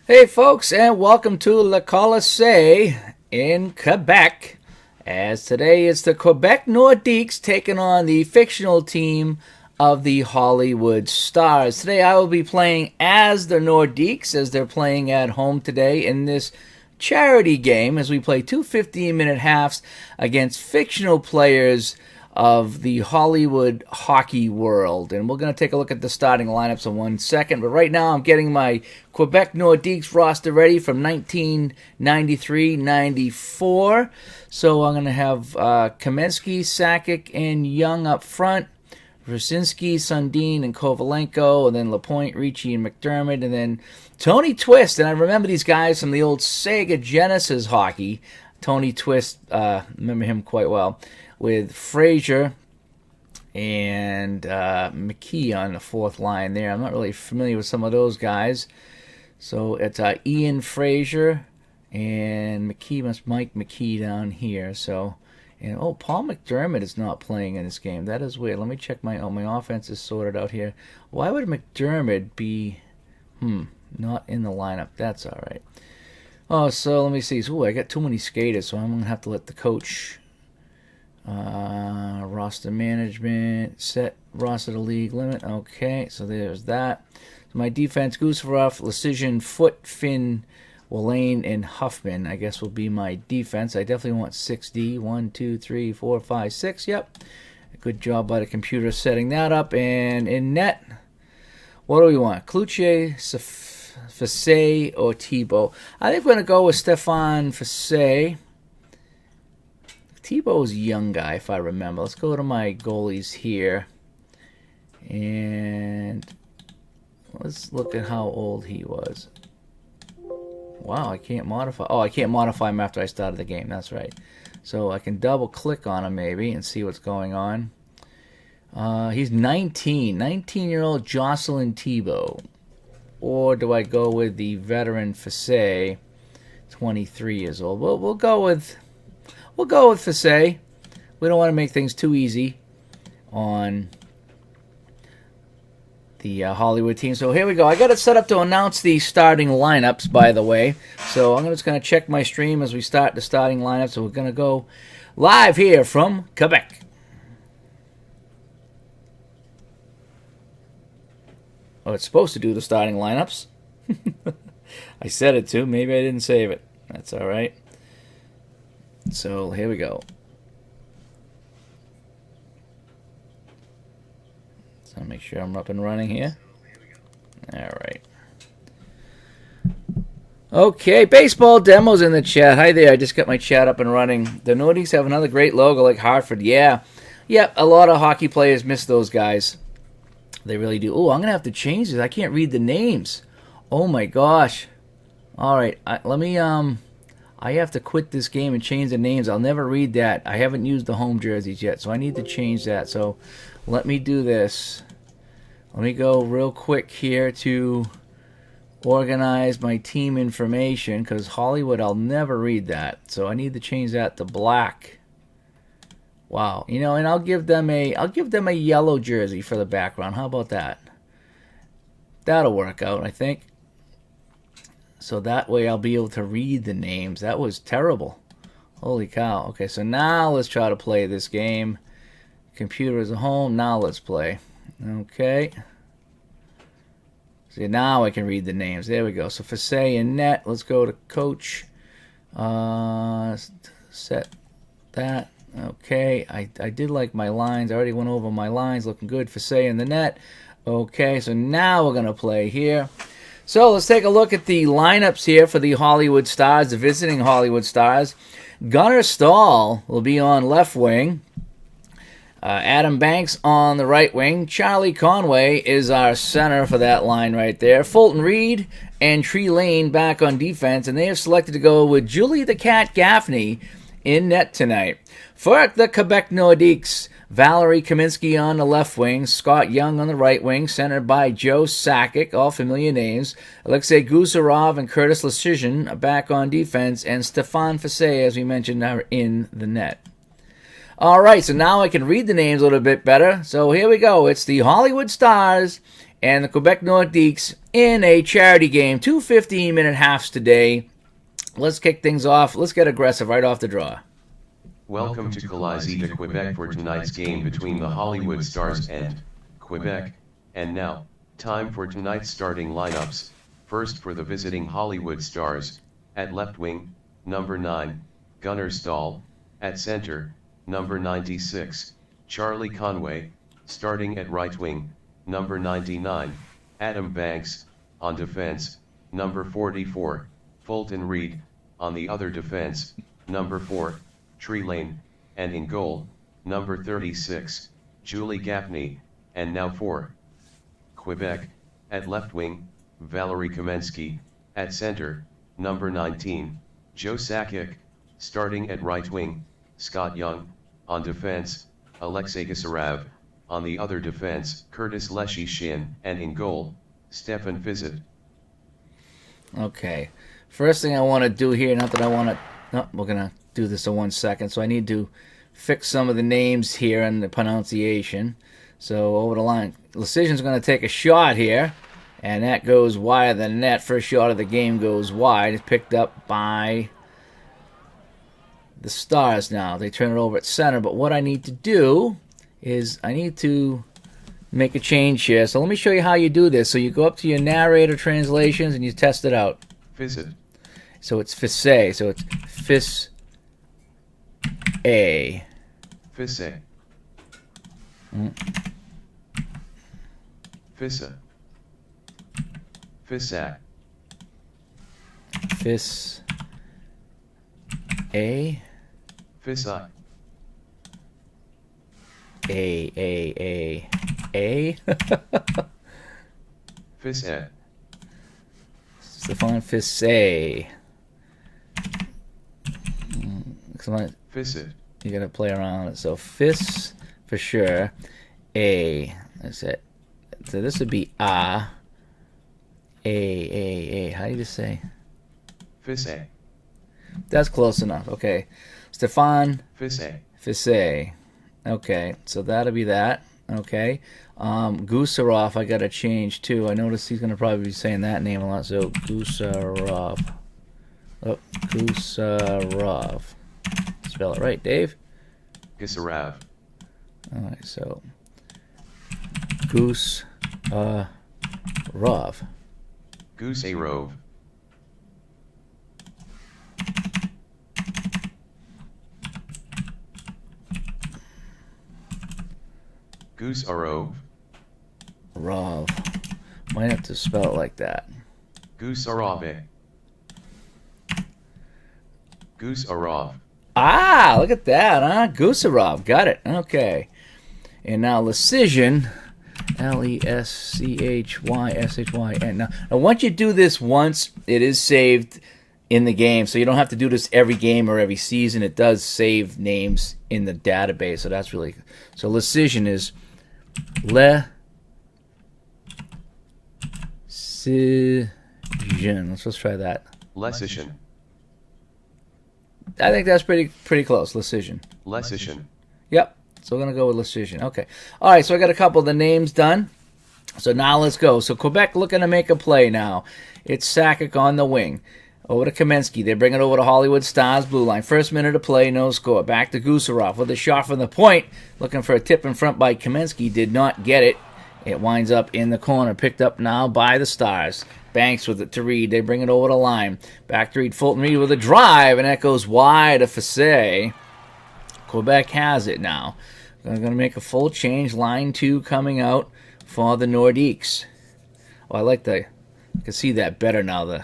Hey folks, and welcome to Le Colisée in Quebec. As today it's the Quebec Nordiques taking on the fictional team of the Hollywood Stars. Today I will be playing as the Nordiques as they're playing at home today in this charity game as we play two 15-minute halves against fictional players of the Hollywood hockey world. And we're going to take a look at the starting lineups in 1 second. But right now I'm getting my Quebec Nordiques roster ready from 1993-94. So I'm going to have Kamensky, Sakic, and Young up front. Brzezinski, Sundin, and Kovalenko, and then LaPointe, Ricci, and McDermott, and then Tony Twist. And I remember these guys from the old Sega Genesis hockey. Tony Twist, remember him quite well, with Frazier and McKee on the fourth line there. I'm not really familiar with some of those guys. So it's Ian Frazier and Mike McKee down here. So, and Paul McDermott is not playing in this game. That is weird. Let me check my offense is sorted out here. Why would McDermott be not in the lineup? That's all right. Oh, so let me see. I got too many skaters, so I'm gonna have to let the coach roster management set roster to league limit. Okay, so there's that. So my defense: Gusarov, Lecision, Foot, Finn, Wallane, and Huffman, I guess, will be my defense. I definitely want 6D. 1, 2, 3, 4, 5, 6. Yep. Good job by the computer setting that up. And in net, what do we want? Cloutier, Facet, or Thibault? I think we're going to go with Stefan Facet. Thibault's a young guy, if I remember. Let's go to my goalies here. And let's look at how old he was. Wow, I can't modify. Oh, I can't modify him after I started the game. That's right. So I can double click on him maybe and see what's going on. He's 19. 19-year-old Jocelyn Thibault. Or do I go with the veteran Facet, 23 years old? Well, we'll go with Facet. We don't want to make things too easy on the Hollywood team. So here we go. I got it set up to announce the starting lineups, by the way. So I'm just going to check my stream as we start the starting lineups. So we're going to go live here from Quebec. Oh, it's supposed to do the starting lineups. I said it to. Maybe I didn't save it. That's all right. So here we go. So make sure I'm up and running here. All right. Okay, baseball demos in the chat. Hi there. I just got my chat up and running. The Nordiques have another great logo like Hartford. Yeah. Yep, a lot of hockey players miss those guys. They really do. Oh, I'm going to have to change this. I can't read the names. Oh my gosh. All right. Let me I have to quit this game and change the names. I'll never read that. I haven't used the home jerseys yet, so I need to change that. So let me do this. Let me go real quick here to organize my team information, because Hollywood, I'll never read that. So I need to change that to black. Wow. You know, and I'll give them a yellow jersey for the background. How about that? That'll work out, I think. So that way I'll be able to read the names. That was terrible. Holy cow. Okay, so now let's try to play this game. Computer is at home. Now let's play. Okay. See, now I can read the names. There we go. So Facet and net. Let's go to coach. Set that. Okay. I did like my lines. I already went over my lines. Looking good. Facet in the net. Okay, so now we're going to play here. So let's take a look at the lineups here for the Hollywood Stars, the visiting Hollywood Stars. Gunnar Stahl will be on left wing. Adam Banks on the right wing. Charlie Conway is our center for that line right there. Fulton Reed and Tree Lane back on defense, and they have selected to go with Julie the Cat Gaffney in net tonight. For the Quebec Nordiques, Valerie Kaminsky on the left wing, Scott Young on the right wing, centered by Joe Sakic, all familiar names. Alexei Gusarov and Curtis Lecision back on defense, and Stefan Facet, as we mentioned, are in the net. All right, so now I can read the names a little bit better. So here we go. It's the Hollywood Stars and the Quebec Nordiques in a charity game. 2 15-minute halves today. Let's kick things off. Let's get aggressive right off the draw. Welcome to Calais de Quebec for tonight's game between the Hollywood Stars and Quebec. And now, time for tonight's starting lineups. First for the visiting Hollywood Stars, at left wing, number 9, Gunnar Stahl. At center, number 96, Charlie Conway. Starting at right wing, number 99, Adam Banks. On defense, number 44, Fulton Reed. On the other defense, number 4, Tree Lane. And in goal, number 36, Julie Gaffney. And now for Quebec, at left wing, Valerie Kamensky. At center, number 19, Joe Sakic. Starting at right wing, Scott Young. On defense, Alexei Kasarav. On the other defense, Curtis Leshy-Shin. And in goal, Stefan Fiset. Okay. First thing I want to do here, not that I want to... No, we're going to do this in 1 second. So I need to fix some of the names here and the pronunciation. So over the line. Decision's going to take a shot here. And that goes wide of the net. First shot of the game goes wide. It's picked up by the Stars now. They turn it over at center. But what I need to do is I need to make a change here. So let me show you how you do this. So you go up to your narrator translations and you test it out. Fiset. So it's Fisse. So it's Fis-A. Fiset. Fissa. Fissac. Fis-A. Fissac. A. Fisset. Stefan Fisse. Fisset. You gotta play around with it. So Fis for sure. A. That's it. So this would be A. How do you just say? Fisse. That's close enough. Okay. Stefan Fisse. Fisse. Okay. So that'll be that. Okay. Gusarov, I gotta change too. I noticed he's gonna probably be saying that name a lot. So Gusarov. Oh, Gusarov. Spell it right, Dave. Gisarav. All right. So Gusarov. Gusarov. Gusarov. Rov. Might have to spell it like that. Gusarave. Gusarov. Ah, look at that, huh? Gusarov. Got it. Okay. And now Lesyshin. Leschysyn. Now, once you do this once, it is saved in the game. So you don't have to do this every game or every season. It does save names in the database. So that's really... So Lesyshin is Lesyshin. Let's try that. Lesyshin. I think that's pretty close. Lesyshin. Lesyshin. Yep. So we're going to go with Lesyshin. Okay. All right, so I got a couple of the names done. So now let's go. So Quebec looking to make a play now. It's Sakic on the wing. Over to Kamensky. They bring it over to Hollywood Stars blue line. First minute of play, no score. Back to Gusarov with a shot from the point. Looking for a tip in front by Kamensky. Did not get it. It winds up in the corner. Picked up now by the Stars. Banks with it to Reed. They bring it over the line. Back to Reed. Fulton Reed with a drive. And that goes wide of Fisse. Quebec has it now. They're going to make a full change. Line 2 coming out for the Nordiques. Oh, I can see that better now, the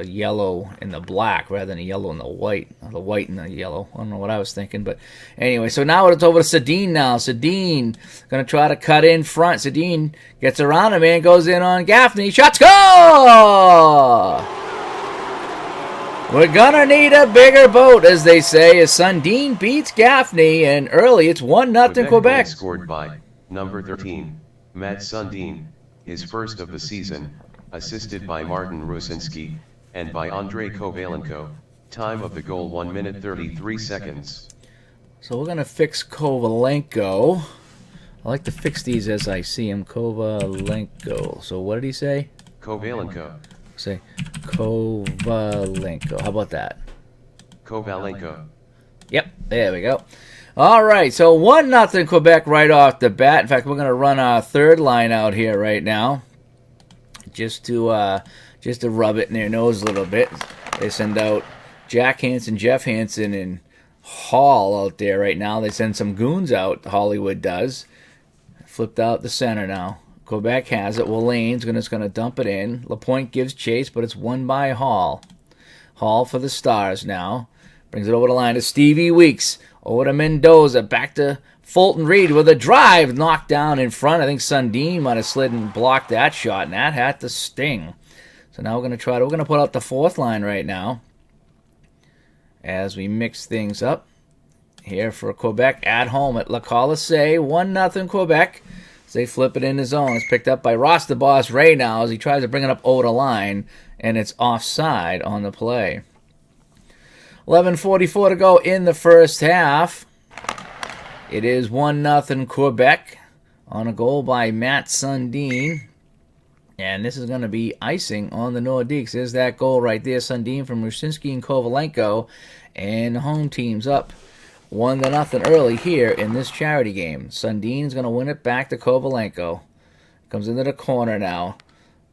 yellow and the black rather than the yellow and the white. Or the white and the yellow. I don't know what I was thinking. But anyway, so now it's over to Sedin now. Sedin going to try to cut in front. Sedin gets around him and goes in on Gaffney. Shot, score! We're going to need a bigger boat, as they say, as Sundin beats Gaffney, and early it's 1-0 Quebec. Scored by number 13, Matt Sundin, his first of the season, assisted by Martin Rusinski, and by Andrei Kovalenko. Time of the goal 1 minute 33 seconds. So we're going to fix Kovalenko. I like to fix these as I see them. Kovalenko. So what did he say? Kovalenko. Say Kovalenko. How about that? Kovalenko. Yep, there we go. All right, so 1-0 Quebec right off the bat. In fact, we're going to run our third line out here right now, just to rub it in their nose a little bit. They send out Jack Hansen, Jeff Hansen, and Hall out there right now. They send some goons out. Hollywood does. Flipped out the center now. Quebec has it. Walane's just going to dump it in. Lapointe gives chase, but it's won by Hall. Hall for the Stars now. Brings it over the line to Stevie Weeks. Over to Mendoza. Back to Fulton Reed with a drive. Knocked down in front. I think Sundin might have slid and blocked that shot, and that had to sting. So now we're going to put out the fourth line right now as we mix things up here for Quebec at home at Le Colisée. 1-0 Quebec. As they flip it in the zone. It's picked up by Ross the Boss Ray now as he tries to bring it up over the line, and it's offside on the play. 11:44 to go in the first half. It is 1-0 Quebec on a goal by Matt Sundin. And this is going to be icing on the Nordiques. There's that goal right there. Sundin from Rusinski and Kovalenko. And the home team's up 1-0 early here in this charity game. Sundin's going to win it back to Kovalenko. Comes into the corner now.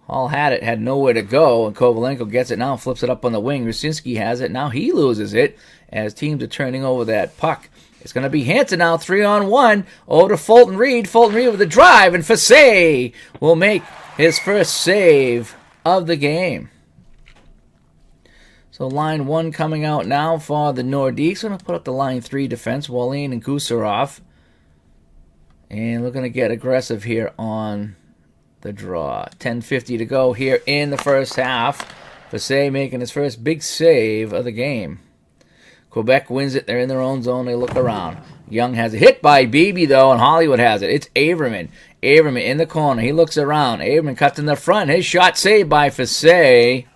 Hall had it, had nowhere to go, and Kovalenko gets it now, flips it up on the wing. Rusinski has it. Now he loses it as teams are turning over that puck. It's going to be Hansen now, 3-on-1, over to Fulton Reed. Fulton Reed with a drive, and Fassé will make his first save of the game. So line 1 coming out now for the Nordiques. Going to put up the line 3 defense, Wallin and Gusarov. And we're going to get aggressive here on the draw. 10:50 to go here in the first half. Fassé making his first big save of the game. Quebec wins it. They're in their own zone. They look around. Young has a hit by Beebe, though, and Hollywood has it. It's Averman. Averman in the corner. He looks around. Averman cuts in the front. His shot saved by Fassé.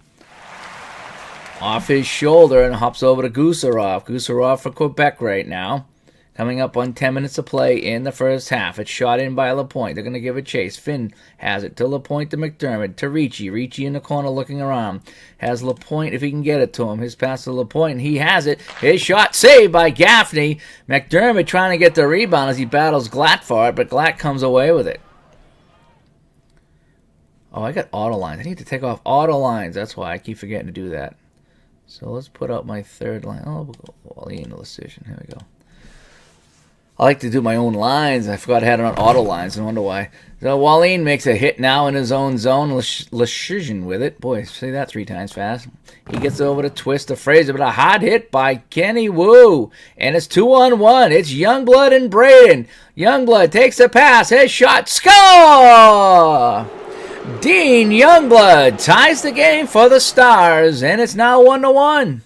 Off his shoulder and hops over to Gusarov. Gusarov for Quebec right now. Coming up on 10 minutes of play in the first half. It's shot in by Lapointe. They're going to give it chase. Finn has it to Lapointe to McDermott. To Ricci. Ricci in the corner looking around. Has Lapointe if he can get it to him. His pass to Lapointe, and he has it. His shot saved by Gaffney. McDermott trying to get the rebound as he battles Glatt for it, but Glatt comes away with it. Oh, I got auto lines. I need to take off auto lines. That's why I keep forgetting to do that. So let's put up my third line. Oh, we'll go Wallin the decision. Here we go. I like to do my own lines. I forgot I had it on auto lines. I wonder why. So Wallin makes a hit now in his own zone. Lecision with it. Boy, say that 3 times fast. He gets over to twist to Fraser, but a hard hit by Kenny Wu. And it's 2-on-1. It's Youngblood and Braden. Youngblood takes the pass. His shot. Score! Dean Youngblood ties the game for the Stars, and it's now 1-1.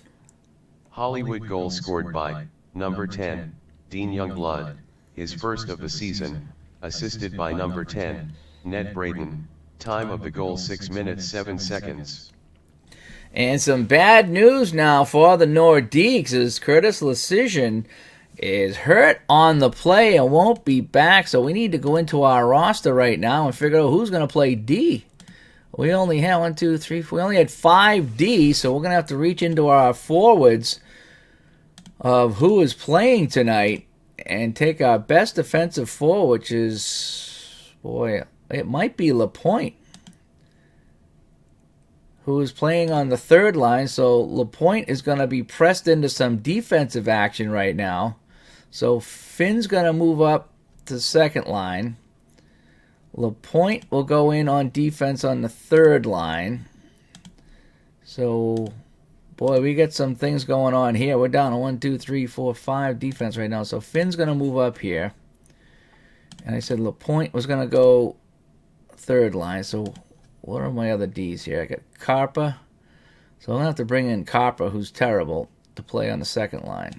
Hollywood goal scored by number 10, Dean Youngblood, his first of the season, assisted by number 10, Ned Braden. Time of the goal 6 minutes 7 seconds. And some bad news now for the Nordiques as Curtis Lecision is hurt on the play and won't be back, so we need to go into our roster right now and figure out who's going to play D. We only had 1, 2, 3, 4. We only had 5 D, so we're going to have to reach into our forwards of who is playing tonight and take our best defensive forward, which is, boy, it might be Lapointe, who is playing on the third line. So Lapointe is going to be pressed into some defensive action right now. So Finn's going to move up to the second line. Lapointe will go in on defense on the third line. So, boy, we got some things going on here. We're down to 1, 2, 3, 4, 5 defense right now. So Finn's going to move up here. And I said Lapointe was going to go third line. So what are my other Ds here? I got Carpa. So I'm going to have to bring in Carpa, who's terrible, to play on the second line.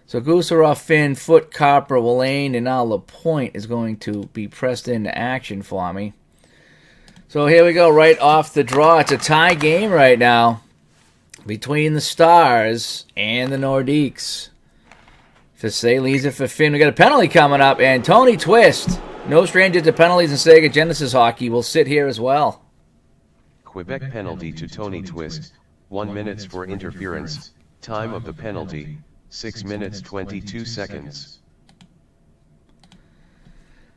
So Gusarov, Finn, Foot, Carpa, Wallane, and now Lapointe is going to be pressed into action for me. So here we go, right off the draw. It's a tie game right now between the Stars and the Nordiques. Fisay leaves it for Finn. We got a penalty coming up, and Tony Twist, no stranger to penalties in Sega Genesis hockey, will sit here as well. Quebec penalty to Tony Twist, 1 minute for interference, time of the penalty, 6 minutes 22 seconds.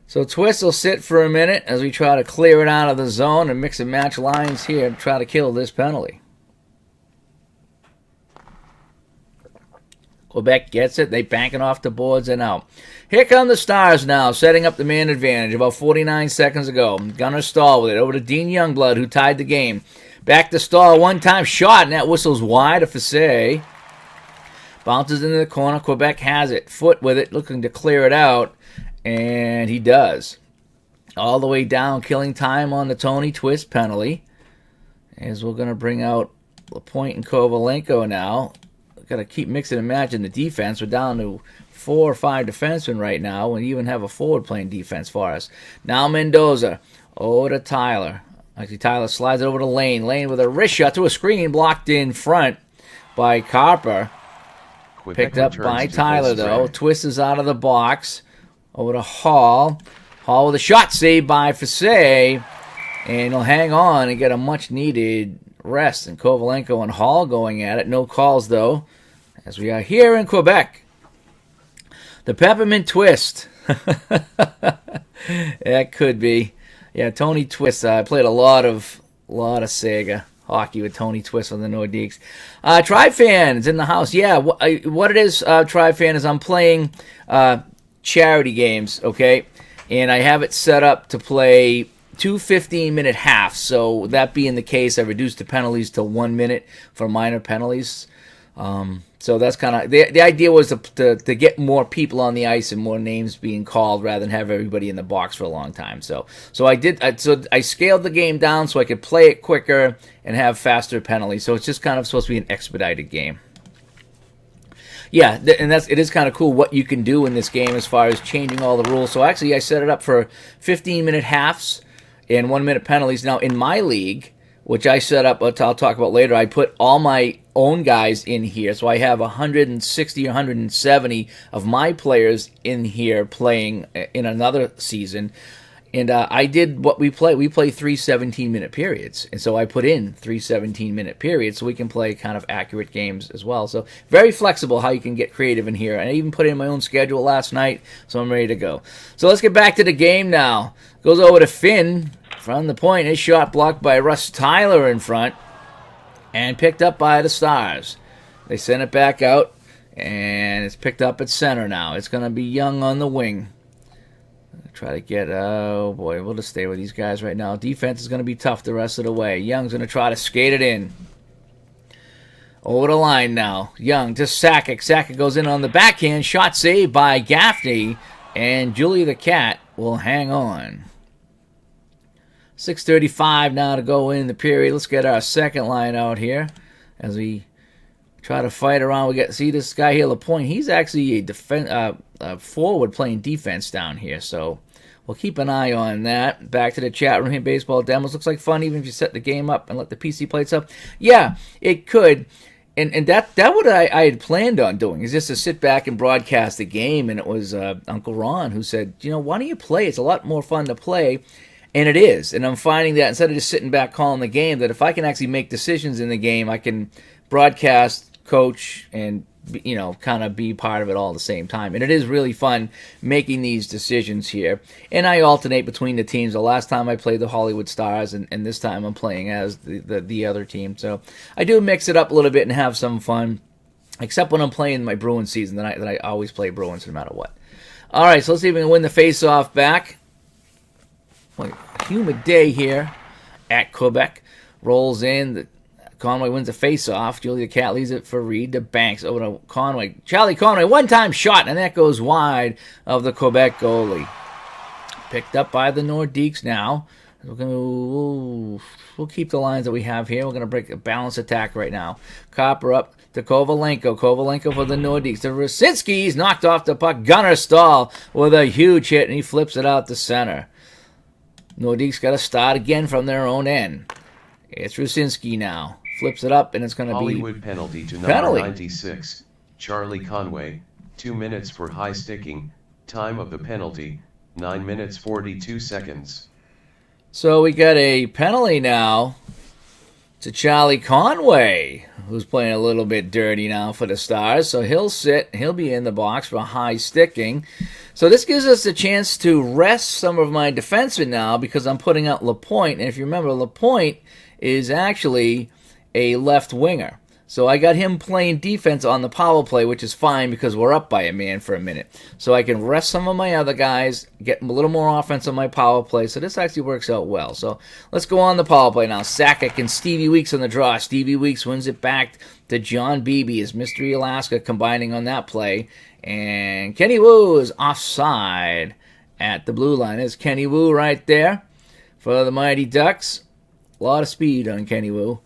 So Twist will sit for a minute as we try to clear it out of the zone and mix and match lines here to try to kill this penalty. Quebec gets it. They bank it off the boards and out. Here come the Stars now, setting up the man advantage about 49 seconds ago. Gunnar Stahl with it over to Dean Youngblood, who tied the game. Back to Stahl, one-time shot, and that whistles wide of Fisay. Bounces into the corner. Quebec has it. Foot with it, looking to clear it out. And he does. All the way down, killing time on the Tony Twist penalty. As we're going to bring out Lapointe and Kovalenko now. Got to keep mixing and matching the defense. We're down to 4 or 5 defensemen right now. We even have a forward playing defense for us. Now Mendoza. Over to Tyler. Actually, Tyler slides it over to Lane. Lane with a wrist shot to a screen. Blocked in front by Carper. Picked up by Tyler, though. Twist is out of the box. Over to Hall. Hall with a shot saved by Fisay. And he'll hang on and get a much-needed rest. And Kovalenko and Hall going at it. No calls, though, as we are here in Quebec. The Peppermint Twist. That could be. Yeah, Tony Twist. I played a lot of Sega hockey with Tony Twist on the Nordiques. Tri-Fan is in the house. Yeah, what it is, Tri-Fan, is I'm playing charity games, okay? And I have it set up to play 2 15-minute halves. So that being the case, I reduced the penalties to 1 minute for minor penalties. So that's kind of the idea was to get more people on the ice and more names being called rather than have everybody in the box for a long time. So I scaled the game down so I could play it quicker and have faster penalties. So it's just kind of supposed to be an expedited game. Yeah, and it is kind of cool what you can do in this game as far as changing all the rules. So actually, I set it up for 15-minute halves and 1 minute penalties. Now in my league, which I set up, which I'll talk about later, I put all my own guys in here. So I have 160 or 170 of my players in here playing in another season. And I did what we play. We play 3 17-minute periods. And so I put in 3 17-minute periods so we can play kind of accurate games as well. So very flexible how you can get creative in here. And I even put in my own schedule last night, so I'm ready to go. So let's get back to the game now. Goes over to Finn from the point. His shot blocked by Russ Tyler in front and picked up by the Stars. They send it back out, and it's picked up at center now. It's going to be Young on the wing. Try to get, oh boy, we'll just stay with these guys right now. Defense is going to be tough the rest of the way. Young's going to try to skate it in. Over the line now. Young to Sakic. Sakic goes in on the backhand. Shot saved by Gaffney, and Julie the Cat will hang on. 6:35 now to go in the period. Let's get our second line out here as we try to fight around. See this guy here, Lapointe. He's actually a forward playing defense down here, so we'll keep an eye on that. Back to the chat room here. Baseball demos looks like fun, even if you set the game up and let the PC plates up. Yeah, it could. And that what I had planned on doing is just to sit back and broadcast the game. And it was Uncle Ron who said, why don't you play? It's a lot more fun to play. And it is. And I'm finding that instead of just sitting back calling the game, that if I can actually make decisions in the game, I can broadcast, coach, and kind of be part of it all at the same time. And it is really fun making these decisions here. And I alternate between the teams. The last time I played the Hollywood Stars, and this time I'm playing as the other team. So I do mix it up a little bit and have some fun, except when I'm playing my Bruins season, that I always play Bruins no matter what. All right, so let's see if we can win the face-off back. A humid day here at Quebec. Rolls in. Conway wins the face-off. Julia Cat leaves it for Reed to Banks. Over to Conway. Charlie Conway, one-time shot, and that goes wide of the Quebec goalie. Picked up by the Nordiques now. We'll keep the lines that we have here. We're going to break a balanced attack right now. Copper up to Kovalenko. Kovalenko for the Nordiques. The Rasinski's knocked off the puck. Gunnar Stahl with a huge hit, and he flips it out to center. Nordiques got to start again from their own end. It's Rusinski now. Flips it up, and it's going to be Hollywood penalty to number 96, Charlie Conway, 2 minutes for high sticking, time of the penalty, 9 minutes 42 seconds. So we got a penalty now to Charlie Conway, who's playing a little bit dirty now for the Stars. So he'll sit, he'll be in the box for high sticking. So this gives us a chance to rest some of my defensemen now because I'm putting out Lapointe. And if you remember, Lapointe is actually a left winger. So I got him playing defense on the power play, which is fine because we're up by a man for a minute. So I can rest some of my other guys, get a little more offense on my power play. So this actually works out well. So let's go on the power play now. Sakic and Stevie Weeks on the draw. Stevie Weeks wins it back to John Beebe as Mystery Alaska combining on that play. And Kenny Wu is offside at the blue line. There's Kenny Wu right there for the Mighty Ducks. A lot of speed on Kenny Wu.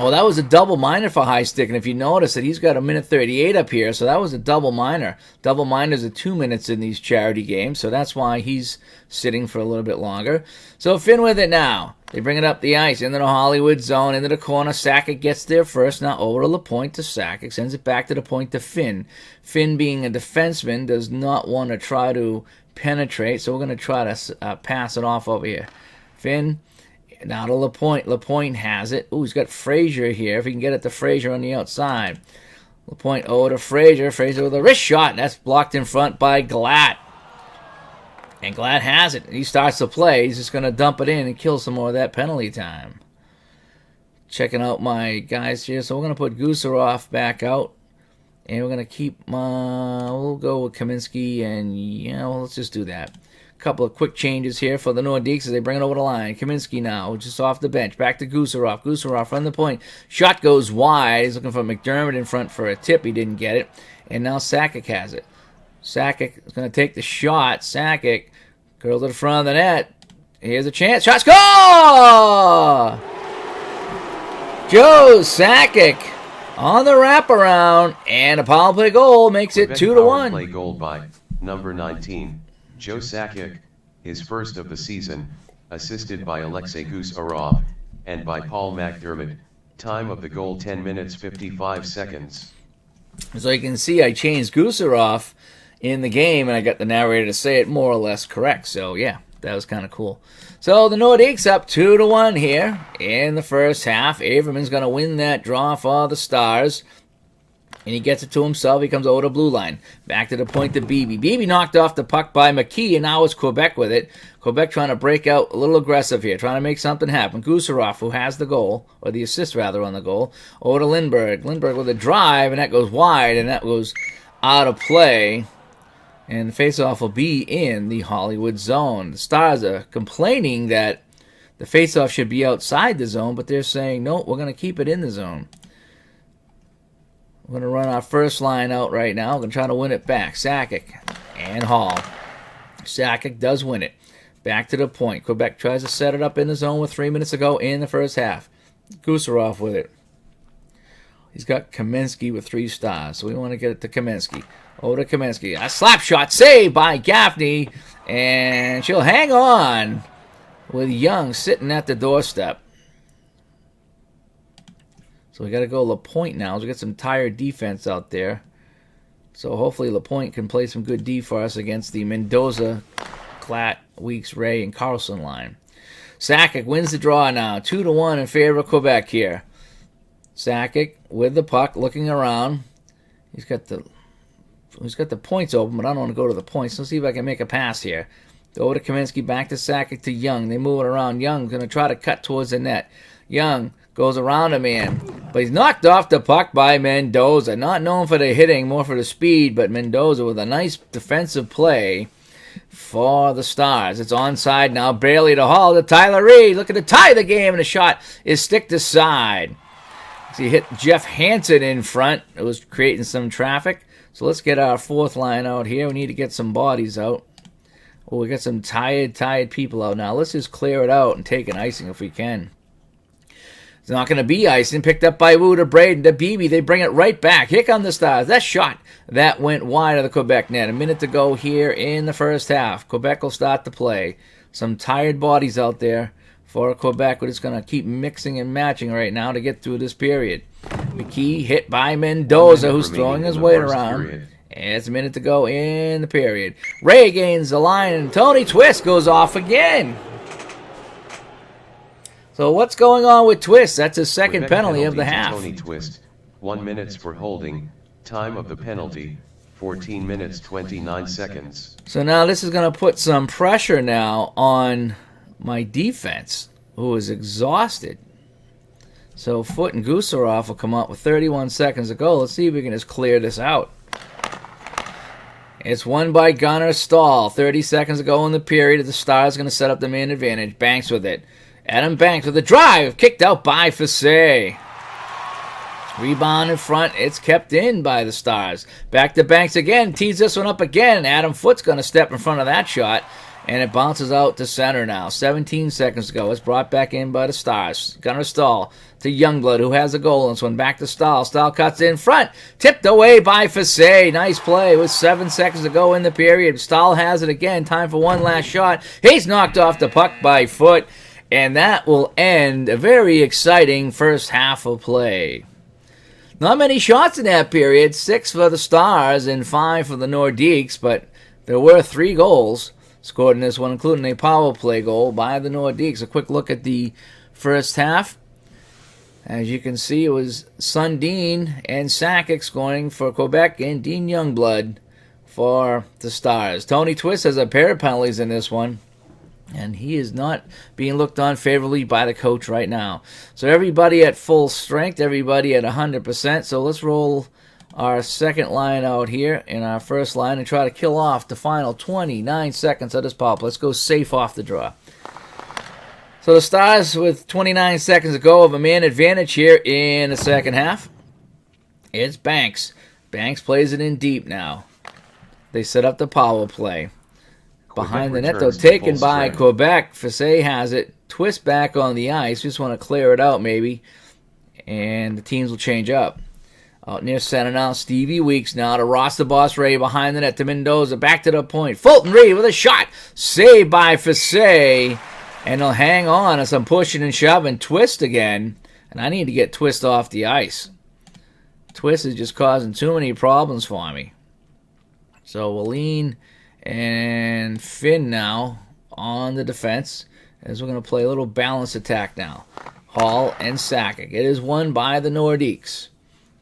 Oh, that was a double minor for high stick, and if you notice that he's got a minute 38 up here, so that was a double minor. Double minors are 2 minutes in these charity games, so that's why he's sitting for a little bit longer. So Finn with it now. They bring it up the ice into the Hollywood zone, into the corner. Sakic gets there first. Now over to Lapointe to Sakic. Sends it back to the point to Finn. Finn, being a defenseman, does not want to try to penetrate, so we're going to try to pass it off over here. Finn. Now to Lapointe. Lapointe has it. Ooh, he's got Frazier here. If he can get it to Frazier on the outside. Lapointe over to Frazier. Frazier with a wrist shot. That's blocked in front by Glatt. And Glatt has it. He starts to play. He's just going to dump it in and kill some more of that penalty time. Checking out my guys here. So we're going to put Gusarov back out. And we're going to keep we'll go with Kaminsky. And yeah, well, let's just do that. Couple of quick changes here for the Nordiques as they bring it over the line. Kaminsky now, just off the bench. Back to Gusarov. Gusarov from the point. Shot goes wide. He's looking for McDermott in front for a tip. He didn't get it. And now Sakic has it. Sakic is going to take the shot. Sakic curls to the front of the net. Here's a chance. Shot, score! Joe Sakic on the wraparound. And a power play goal makes it 2-1. Play goal by number 19. Joe Sakic, his first of the season, assisted by Alexei Gusarov, and by Paul McDermott. Time of the goal 10 minutes 55 seconds. So you can see I changed Gusarov in the game, and I got the narrator to say it more or less correct. So yeah, that was kind of cool. So the Nordiques up 2-1 here in the first half. Averman's going to win that draw for the Stars. And he gets it to himself. He comes over to blue line. Back to the point to Beebe. Beebe knocked off the puck by McKee, and now it's Quebec with it. Quebec trying to break out a little aggressive here, trying to make something happen. Gusarov, who has the goal, or the assist rather on the goal, over to Lindbergh. Lindbergh with a drive, and that goes wide, and that goes out of play. And the faceoff will be in the Hollywood zone. The Stars are complaining that the faceoff should be outside the zone, but they're saying, no, we're going to keep it in the zone. We're going to run our first line out right now. We're going to try to win it back. Sakic and Hall. Sakic does win it. Back to the point. Quebec tries to set it up in the zone with 3 minutes to go in the first half. Gusarov with it. He's got Kaminsky with 3 stars, so we want to get it to Kaminsky. Over to Kaminsky. A slap shot saved by Gaffney, and she'll hang on with Young sitting at the doorstep. So we got to go Lapointe now. So we got some tired defense out there. So hopefully Lapointe can play some good D for us against the Mendoza, Klatt, Weeks, Ray, and Carlson line. Sakic wins the draw now. 2-1 in favor of Quebec here. Sakic with the puck, looking around. He's got the points open, but I don't want to go to the points. Let's see if I can make a pass here. Over to Kaminsky, back to Sakic to Young. They move it around. Young's going to try to cut towards the net. Young goes around a man, but he's knocked off the puck by Mendoza. Not known for the hitting, more for the speed, but Mendoza with a nice defensive play for the Stars. It's onside now, barely to Hall to Tyler Reed, looking to tie the game, and the shot is stick to side. So he hit Jeff Hansen in front. It was creating some traffic. So let's get our fourth line out here. We need to get some bodies out. Oh, we got some tired people out now. Let's just clear it out and take an icing if we can. It's not going to be icing. Picked up by Wu to Braden to Beebe. They bring it right back. Here come the Stars. That shot that went wide of the Quebec net. A minute to go here in the first half. Quebec will start to play. Some tired bodies out there for Quebec. We're just going to keep mixing and matching right now to get through this period. McKee hit by Mendoza, who's remaining throwing his in the weight first around. period. And it's a minute to go in the period. Ray gains the line, and Tony Twist goes off again. So what's going on with Twist? That's his second Quebec penalty of the to half. Tony Twist, 1 minute for holding. Time of the penalty, 14 minutes 29 seconds. So now this is going to put some pressure now on my defense, who is exhausted. So Foot and Gusarov will come up with 31 seconds to go. Let's see if we can just clear this out. It's won by Gunnar Stahl. 30 seconds to go in the period. The Stars going to set up the man advantage. Banks with it. Adam Banks with a drive. Kicked out by Fasse. Rebound in front. It's kept in by the Stars. Back to Banks again. Tees this one up again. Adam Foot's going to step in front of that shot. And it bounces out to center now. 17 seconds to go. It's brought back in by the Stars. Gunnar Stahl to Youngblood, who has a goal in this one. Back to Stahl. Stahl cuts in front. Tipped away by Fasse. Nice play with 7 seconds to go in the period. Stahl has it again. Time for one last shot. He's knocked off the puck by Foot. And that will end a very exciting first half of play. Not many shots in that period. 6 for the Stars and 5 for the Nordiques. But there were 3 goals scored in this one, including a power play goal by the Nordiques. A quick look at the first half. As you can see, it was Sundin and Sakic scoring for Quebec and Dean Youngblood for the Stars. Tony Twist has a pair of penalties in this one, and he is not being looked on favorably by the coach right now. So everybody at full strength, everybody at 100%. So let's roll our second line out here in our first line and try to kill off the final 29 seconds of this power play. Let's go safe off the draw. So the Stars with 29 seconds to go have a man advantage here in the second half. It's Banks. Banks plays it in deep now. They set up the power play. Behind the net, though, taken by Quebec. Fasse has it. Twist back on the ice. Just want to clear it out, maybe. And the teams will change up. Out near center now, Stevie Weeks now to Ross the Boss Ray behind the net to Mendoza. Back to the point. Fulton Reed with a shot. Saved by Fasse. And they'll hang on as I'm pushing and shoving. Twist again. And I need to get Twist off the ice. Twist is just causing too many problems for me. So Wallin and Finn now on the defense. As we're going to play a little balanced attack now. Hall and Sakic. It is won by the Nordiques.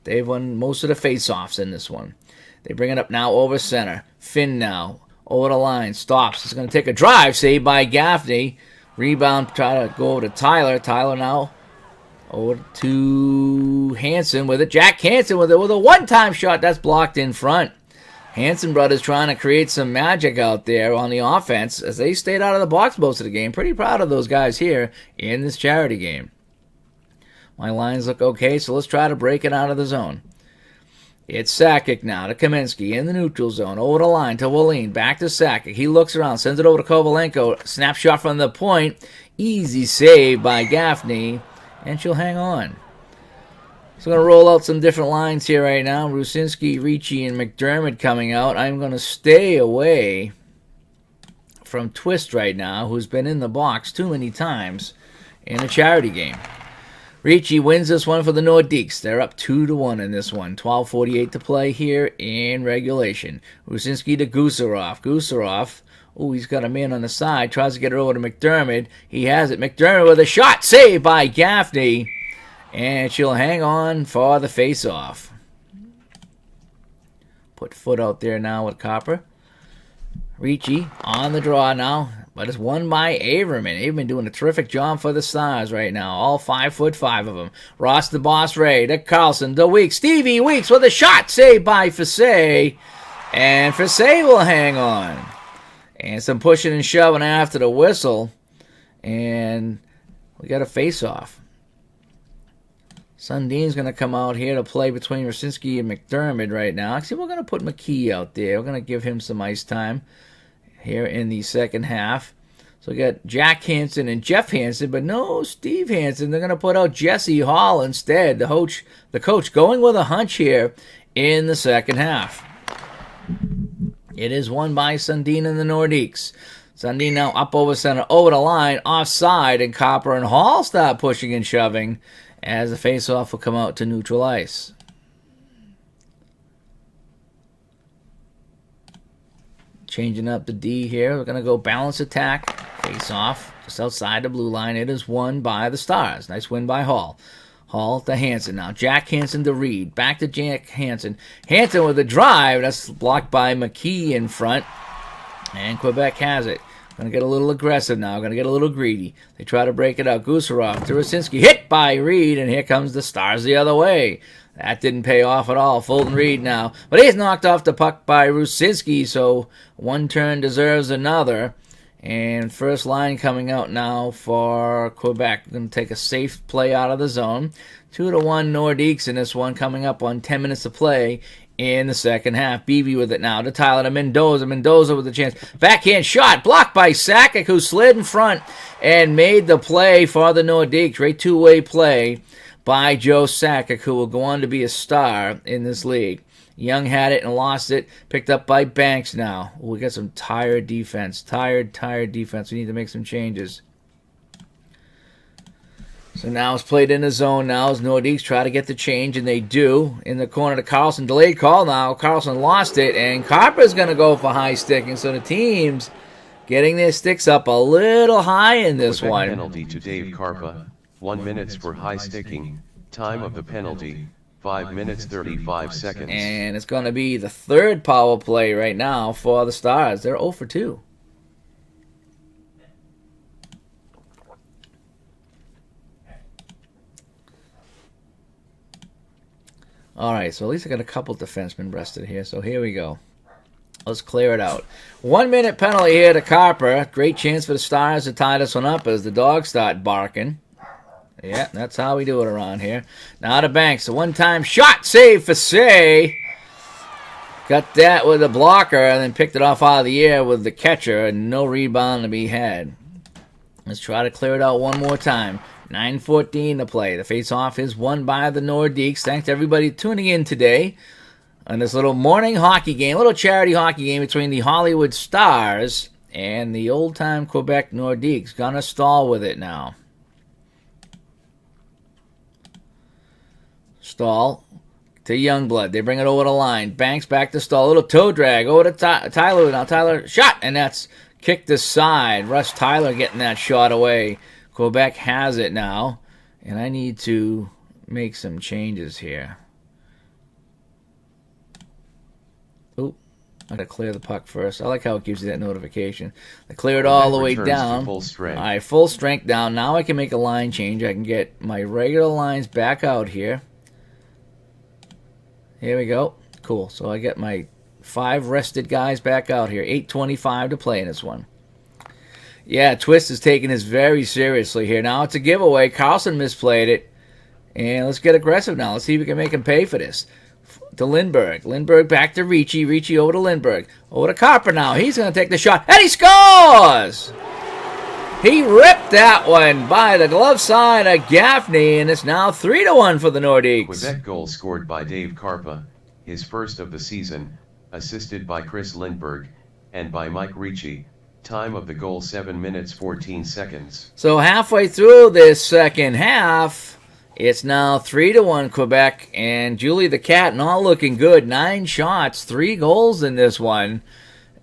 They've won most of the face-offs in this one. They bring it up now over center. Finn now over the line. Stops. It's going to take a drive. Saved by Gaffney. Rebound. Try to go over to Tyler. Tyler now over to Hansen with it. Jack Hansen with it with a one-time shot. That's blocked in front. Hansen brothers trying to create some magic out there on the offense as they stayed out of the box most of the game. Pretty proud of those guys here in this charity game. My lines look okay, so let's try to break it out of the zone. It's Sakic now to Kaminsky in the neutral zone. Over the line to Wallin. Back to Sakic. He looks around, sends it over to Kovalenko. Snapshot from the point. Easy save by Gaffney, and she'll hang on. So I'm going to roll out some different lines here right now. Rusinski, Ricci, and McDermott coming out. I'm going to stay away from Twist right now, who's been in the box too many times in a charity game. Ricci wins this one for the Nordiques. They're up 2-1 in this one. 12:48 to play here in regulation. Rusinski to Gusarov. Gusarov, oh, he's got a man on the side. Tries to get it over to McDermott. He has it. McDermott with a shot. Saved by Gaffney. And she'll hang on for the face-off. Put Foot out there now with Copper. Ricci on the draw now. But it's won by Averman. Averman doing a terrific job for the Stars right now. All 5'5" of them. Ross the Boss Ray to Carlson to Weeks. Stevie Weeks with a shot. Saved by Fasse. And Fasse will hang on. And some pushing and shoving after the whistle. And we got a face-off. Sundin's going to come out here to play between Rusinski and McDermott right now. Actually, we're going to put McKee out there. We're going to give him some ice time here in the second half. So we got Jack Hansen and Jeff Hansen, but no Steve Hansen. They're going to put out Jesse Hall instead. The coach going with a hunch here in the second half. It is won by Sundin and the Nordiques. Sundin now up over center, over the line, offside, and Copper and Hall start pushing and shoving. as the face-off will come out to neutral ice. Changing up the D here. We're going to go balance attack. Face-off just outside the blue line. It is won by the Stars. Nice win by Hall. Hall to Hansen now. Jack Hansen to Reed. Back to Jack Hansen. Hansen with a drive. That's blocked by McKee in front. And Quebec has it. Going to get a little aggressive now. Going to get a little greedy. They try to break it out. Gusarov to Rasinski. Hit by Reed. And here comes the Stars the other way. That didn't pay off at all. Fulton Reed now. But he's knocked off the puck by Rusinski. So one turn deserves another. And first line coming out now for Quebec. Going to take a safe play out of the zone. 2-1 Nordiques in this one, coming up on 10 minutes to play in the second half. Beebe with it now to Tyler to Mendoza. Mendoza with a chance. Backhand shot blocked by Sakic, who slid in front and made the play for the Nordiques. Great two-way play by Joe Sakic, who will go on to be a star in this league. Young had it and lost it. Picked up by Banks now. We got some tired defense. Tired defense. We need to make some changes. So now it's played in the zone now as Nordiques try to get the change, and they do. In the corner to Carlson. Delayed call now. Carlson lost it, and Carper's going to go for high sticking. So the team's getting their sticks up a little high in this Quebec one. Penalty to Dave Carpa. 1 minute for high sticking. Time of the penalty, 5 minutes 35 seconds. And it's going to be the third power play right now for the Stars. They're 0 for 2. All right, so at least I got a couple defensemen rested here. So here we go. Let's clear it out. 1 minute penalty here to Carper. Great chance for the Stars to tie this one up as the dogs start barking. Yeah, that's how we do it around here. Now to Banks. A one-time shot save for Say. Got that with a blocker and then picked it off out of the air with the catcher and no rebound to be had. Let's try to clear it out one more time. 9:14 to play. The face-off is won by the Nordiques. Thanks to everybody tuning in today on this little morning hockey game, little charity hockey game between the Hollywood Stars and the old-time Quebec Nordiques. Gonna stall with it now. Stall to Youngblood. They bring it over the line. Banks back to Stall. A little toe drag over to Tyler. Now Tyler shot, and that's kicked aside. Russ Tyler getting that shot away. Quebec has it now, and I need to make some changes here. Oh, I gotta clear the puck first. I like how it gives you that notification. I clear it all the way down. Full strength. All right, full strength down. Now I can make a line change. I can get my regular lines back out here. Here we go. Cool. So I get my 5 rested guys back out here. 8:25 to play in this one. Yeah, Twist is taking this very seriously here. Now it's a giveaway. Carlson misplayed it. And let's get aggressive now. Let's see if we can make him pay for this. To Lindbergh. Lindbergh back to Ricci. Ricci over to Lindbergh. Over to Carper now. He's going to take the shot. And he scores! He ripped that one by the glove side of Gaffney. And it's now 3-1 for the Nordiques. Quebec goal scored by Dave Carpa, his first of the season, assisted by Chris Lindbergh, and by Mike Ricci. Time of the goal 7 minutes 14 seconds. So halfway through this second half, it's now 3-1 Quebec, and Julie the Cat not looking good. 9 shots, 3 goals in this one,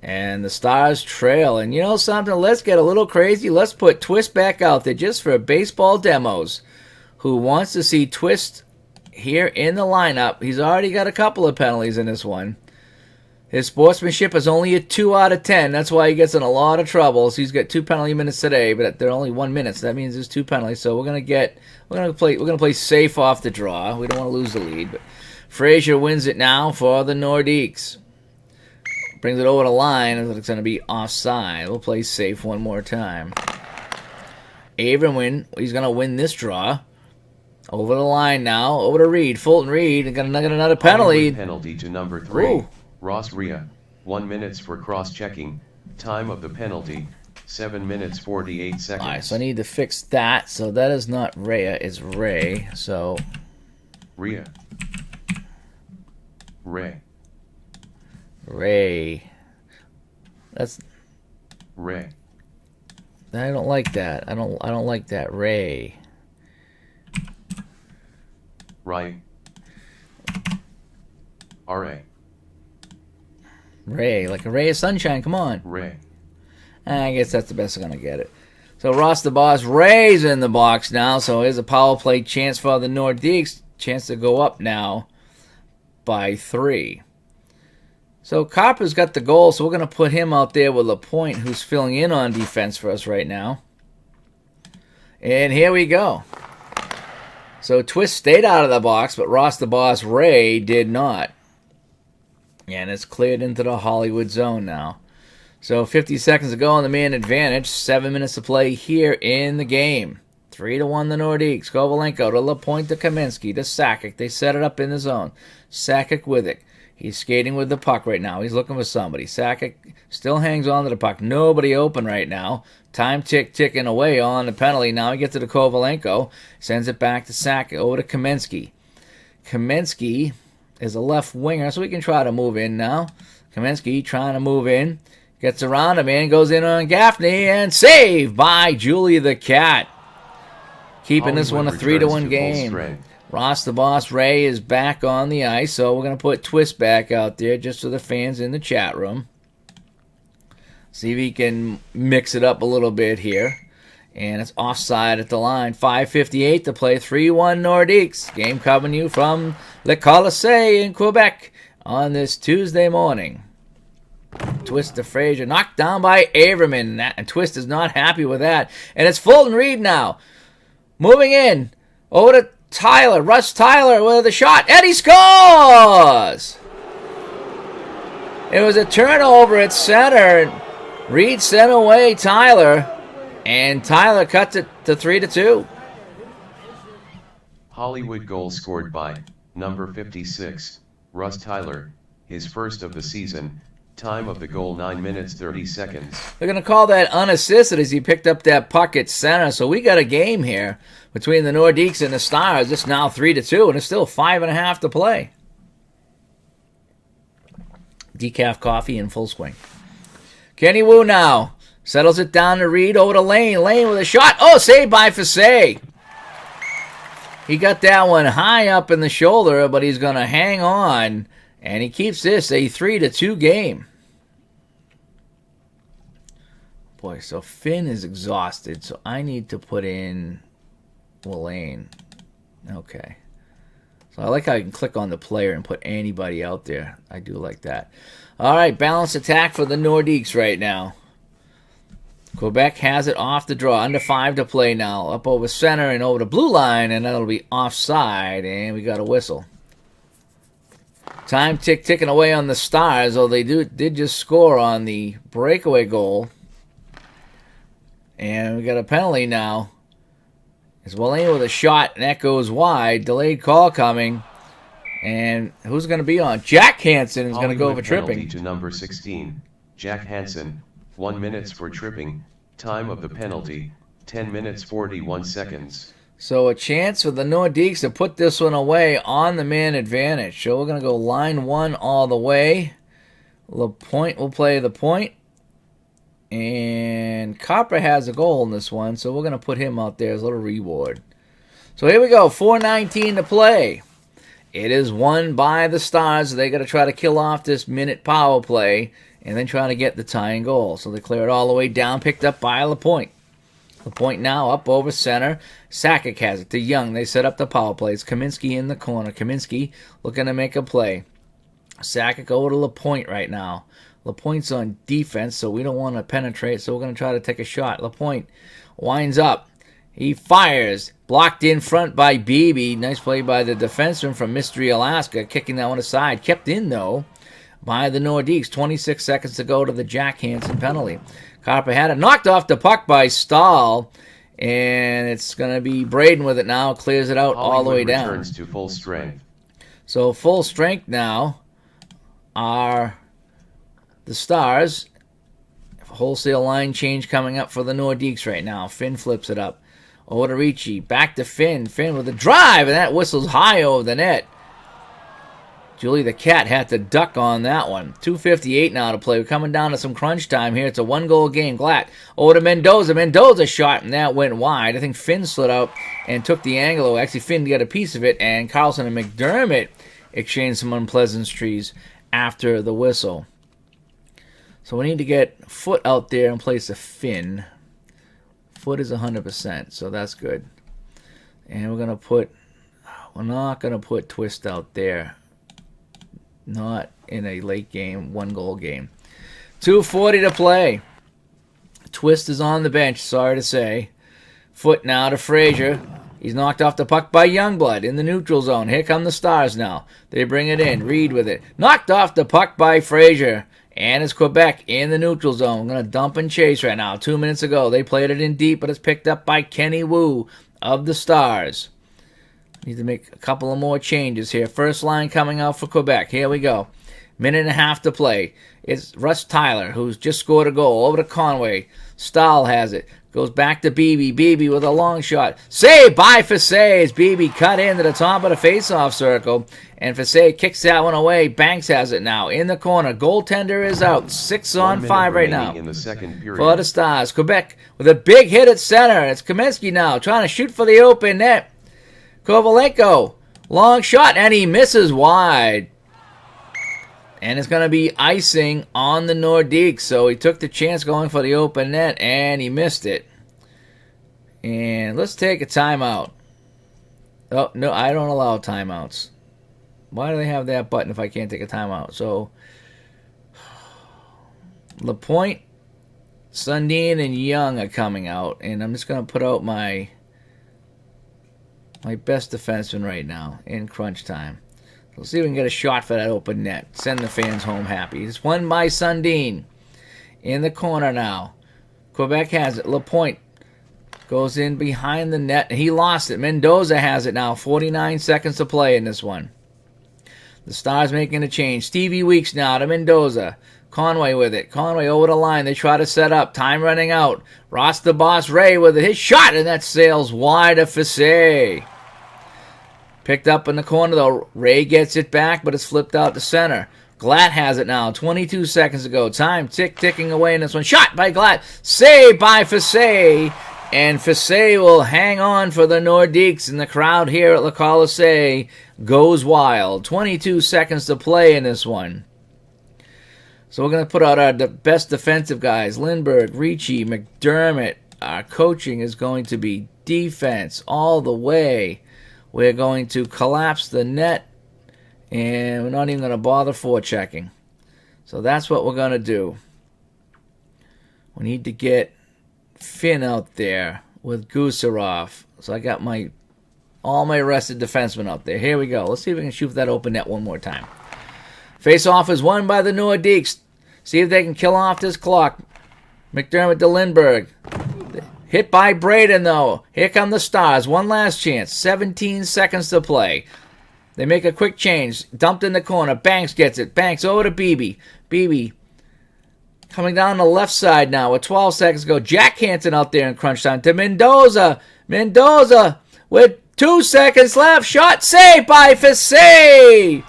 and the Stars trail. And you know something? Let's get a little crazy. Let's put Twist back out there just for baseball demos. Who wants to see Twist here in the lineup? He's already got a couple of penalties in this one. His sportsmanship is only a 2 out of 10. That's why he gets in a lot of trouble. So he's got 2 penalty minutes today, but they're only 1 minute. So that means there's 2 penalties. So we're gonna play safe off the draw. We don't want to lose the lead. But Frazier wins it now for the Nordiques. Brings it over the line, and it's going to be offside. We'll play safe one more time. Avon he's going to win this draw. Over the line now. Over to Reed. Fulton Reed. Got another penalty. Penalty to number 3. Ooh. Ross Rhea. 1 minute for cross-checking. Time of the penalty, 7 minutes 48 seconds. All right, so I need to fix that. So that is not Rhea, it's Ray. So Rhea. Ray. That's Ray. I don't like that. I don't like that. Ray. Ray. R.A. Ray, like a ray of sunshine. Come on. Ray. I guess that's the best I'm going to get it. So Ross the Boss Ray's in the box now. So here's a power play chance for the Nordiques. Chance to go up now by 3. So Copper's got the goal, so we're going to put him out there with LaPointe, who's filling in on defense for us right now. And here we go. So Twist stayed out of the box, but Ross the Boss Ray did not. And it's cleared into the Hollywood zone now. So 50 seconds to go on the man advantage. 7 minutes to play here in the game. 3-1 the Nordiques. Kovalenko to LaPointe to Kaminsky to Sakic. They set it up in the zone. Sakic with it. He's skating with the puck right now. He's looking for somebody. Sakic still hangs on to the puck. Nobody open right now. Time ticking away on the penalty. Now he gets to the Kovalenko. Sends it back to Sakic. Over to Kaminsky. Kaminsky is a left winger, so we can try to move in now. Kaminsky trying to move in. Gets around him and goes in on Gaffney, and saved by Julie the Cat. Keeping this one a 3-1 game. Ross the Boss Ray is back on the ice, so we're going to put Twist back out there just for the fans in the chat room. See if he can mix it up a little bit here. And it's offside at the line. 5:58 to play. 3-1 Nordiques. Game coming you from Le Colisée in Quebec on this Tuesday morning. Twist to Frazier. Knocked down by Averman. And Twist is not happy with that. And it's Fulton Reed now. Moving in. Over to Tyler. Russ Tyler with a shot. And he scores! It was a turnover at center. Reed sent away Tyler. And Tyler cuts it to 3-2. Hollywood goal scored by number 56, Russ Tyler, his first of the season. Time of the goal 9 minutes 30 seconds. They're going to call that unassisted as he picked up that puck at center. So we got a game here between the Nordiques and the Stars. It's now 3-2, and it's still 5.5 to play. Decaf coffee in full swing. Kenny Wu now. Settles it down to Reed, over to Lane. Lane with a shot. Oh, saved by Fassé. He got that one high up in the shoulder, but he's going to hang on. And he keeps this a 3-2 game. Boy, so Finn is exhausted, so I need to put in Lane. Okay. So I like how you can click on the player and put anybody out there. I do like that. All right, balanced attack for the Nordiques right now. Quebec has it off the draw. Under 5 to play now. Up over center and over the blue line, and that'll be offside, and we got a whistle. Time ticking away on the Stars, though they did just score on the breakaway goal. And we got a penalty now. It's Wallane with a shot, and that goes wide. Delayed call coming. And who's going to be on? Jack Hansen is going to go for tripping. To number 16, Jack Hansen. 1 minute for tripping. Time of the penalty, 10 minutes 41 seconds. So a chance for the Nordiques to put this one away on the man advantage. So we're going to go line 1 all the way. LaPointe will play the point. And Copper has a goal in this one, so we're going to put him out there as a little reward. So here we go, 4:19 to play. It is won by the Stars. They got to try to kill off this minute power play and then try to get the tying goal. So they clear it all the way down, picked up by LaPointe. LaPointe now up over center. Sakic has it to Young. They set up the power plays. Kaminsky in the corner. Kaminsky looking to make a play. Sakic over to LaPointe right now. LaPointe's on defense, so we don't want to penetrate, so we're going to try to take a shot. LaPointe winds up. He fires. Blocked in front by Beebe. Nice play by the defenseman from Mystery, Alaska. Kicking that one aside. Kept in, though, by the Nordiques. 26 seconds to go to the Jack Hansen penalty. Copper had it. Knocked off the puck by Stahl. And it's going to be Braden with it now. Clears it out all the way down. Returns to full strength. So full strength now are the Stars. Wholesale line change coming up for the Nordiques right now. Finn flips it up. Over to Ricci. Back to Finn. Finn with a drive, and that whistles high over the net. Julie the Cat had to duck on that one. 2:58 now to play. We're coming down to some crunch time here. It's a 1-goal game. Glatt over to Mendoza. Mendoza shot, and that went wide. I think Finn slid out and took the angle. Actually, Finn got a piece of it, and Carlson and McDermott exchanged some unpleasantries after the whistle. So we need to get Foot out there in place of Finn. Foot is 100%, so that's good. And we're not going to put Twist out there. Not in a late game, 1-goal game. 2:40 to play. Twist is on the bench, sorry to say. Foot now to Frazier. He's knocked off the puck by Youngblood in the neutral zone. Here come the Stars now. They bring it in. Reed with it. Knocked off the puck by Frazier. And it's Quebec in the neutral zone. I'm going to dump and chase right now. 2 minutes ago, they played it in deep, but it's picked up by Kenny Wu of the Stars. Need to make a couple of more changes here. First line coming out for Quebec. Here we go. Minute and a half to play. It's Russ Tyler, who's just scored a goal. Over to Conway. Stahl has it. Goes back to Beebe. Beebe with a long shot. Saved by Fassé as Beebe cut into the top of the face-off circle. And Fassé kicks that one away. Banks has it now in the corner. Goaltender is out. 6 on 5 right now. In the second period. For the Stars. Quebec with a big hit at center. It's Kaminsky now trying to shoot for the open net. Kovalenko, long shot, and he misses wide. And it's going to be icing on the Nordiques. So he took the chance going for the open net, and he missed it. And let's take a timeout. Oh, no, I don't allow timeouts. Why do they have that button if I can't take a timeout? So, LaPointe, Sundin, and Young are coming out. And I'm just going to put out my best defenseman right now in crunch time. We'll see if we can get a shot for that open net. Send the fans home happy. It's won by Sundin. In the corner now. Quebec has it. LaPointe goes in behind the net. He lost it. Mendoza has it now. 49 seconds to play in this one. The Stars making a change. Stevie Weeks now to Mendoza. Conway with it. Conway over the line. They try to set up. Time running out. Ross the Boss Ray with it. His shot, and that sails wide of Fassé. Picked up in the corner, though. Ray gets it back, but it's flipped out to center. Glatt has it now. 22 seconds to go. Time ticking away in this one. Shot by Glatt. Saved by Fassé. And Fassé will hang on for the Nordiques. And the crowd here at Le Colisée goes wild. 22 seconds to play in this one. So we're going to put out our best defensive guys. Lindbergh, Ricci, McDermott. Our coaching is going to be defense all the way. We're going to collapse the net, and we're not even going to bother forechecking. So that's what we're going to do. We need to get Finn out there with Gusarov. So I got all my rested defensemen out there. Here we go. Let's see if we can shoot that open net one more time. Face-off is won by the Nordiques. See if they can kill off this clock. McDermott to Lindbergh. Hit by Braden, though. Here come the Stars. One last chance. 17 seconds to play. They make a quick change. Dumped in the corner. Banks gets it. Banks over to Beebe. Beebe coming down the left side now with 12 seconds to go. Jack Hansen out there in crunch time to Mendoza. Mendoza with 2 seconds left. Shot saved by Fassé.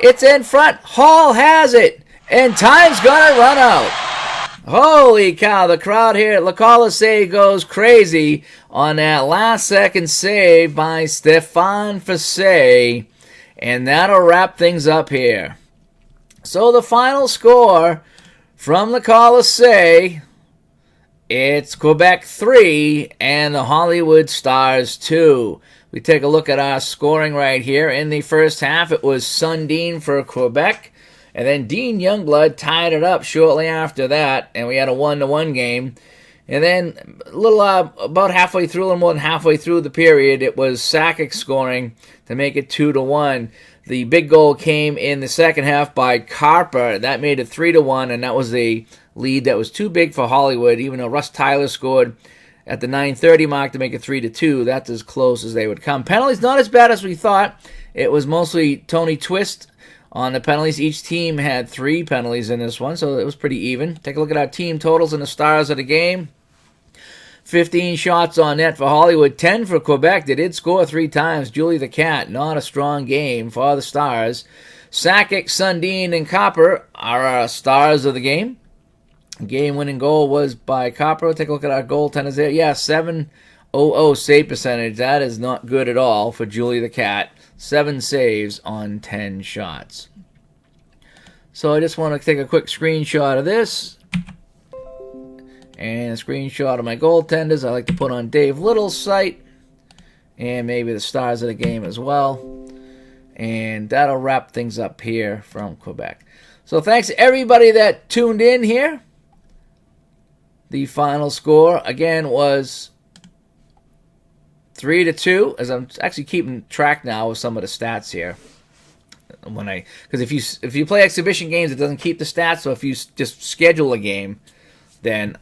It's in front. Hall has it. And time's going to run out. Holy cow, the crowd here at Le Colisée goes crazy on that last second save by Stéphane Fassé. And that'll wrap things up here. So the final score from Le Colisée, it's Quebec 3 and the Hollywood Stars 2. We take a look at our scoring right here. In the first half, it was Sundin for Quebec. And then Dean Youngblood tied it up shortly after that, and we had a 1-1 game. And then about halfway through, a little more than halfway through the period, it was Sakic scoring to make it 2-1. The big goal came in the second half by Carper. That made it 3-1, and that was a lead that was too big for Hollywood, even though Russ Tyler scored at the 9:30 mark to make it 3-2. That's as close as they would come. Penalties not as bad as we thought. It was mostly Tony Twist on the penalties. Each team had 3 penalties in this one, so it was pretty even. Take a look at our team totals and the Stars of the game. 15 shots on net for Hollywood, 10 for Quebec. They did score 3 times. Julie the Cat, not a strong game for the Stars. Sakic, Sundin, and Copper are our stars of the game. Game-winning goal was by Copper. Take a look at our goaltenders there. Yeah, 700 save percentage. That is not good at all for Julie the Cat. 7 saves on 10 shots. So I just want to take a quick screenshot of this. And a screenshot of my goaltenders. I like to put on Dave Little's site. And maybe the stars of the game as well. And that'll wrap things up here from Quebec. So thanks to everybody that tuned in here. The final score, again, was 3-2, as I'm actually keeping track now of some of the stats here. Because if you play exhibition games, it doesn't keep the stats. So if you just schedule a game, then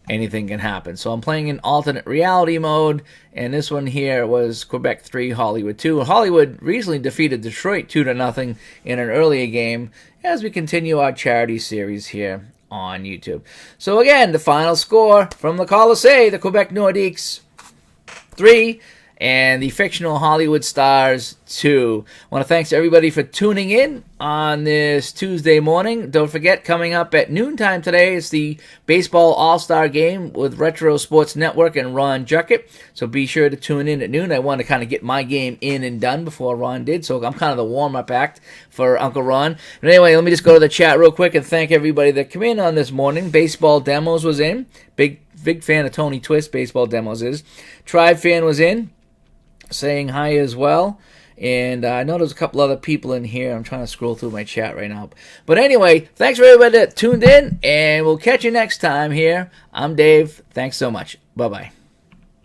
anything can happen. So I'm playing in alternate reality mode, and this one here was Quebec 3, Hollywood 2. Hollywood recently defeated Detroit 2-0 in an earlier game as we continue our charity series here on YouTube. So again, the final score from the Colisée, the Quebec Nordiques 3 and the fictional Hollywood Stars 2. I want to thank everybody for tuning in on this Tuesday morning. Don't forget, coming up at noontime today is the Baseball All-Star Game with Retro Sports Network and Ron Juckett. So be sure to tune in at noon. I want to kind of get my game in and done before Ron did, so I'm kind of the warm-up act for Uncle Ron. But anyway, let me just go to the chat real quick and thank everybody that came in on this morning. Baseball Demos was in. Big fan of Tony Twist, Baseball Demos is. Tribe Fan was in, saying hi as well. And I know there's a couple other people in here. I'm trying to scroll through my chat right now. But anyway, thanks for everybody that tuned in, and we'll catch you next time here. I'm Dave. Thanks so much. Bye-bye.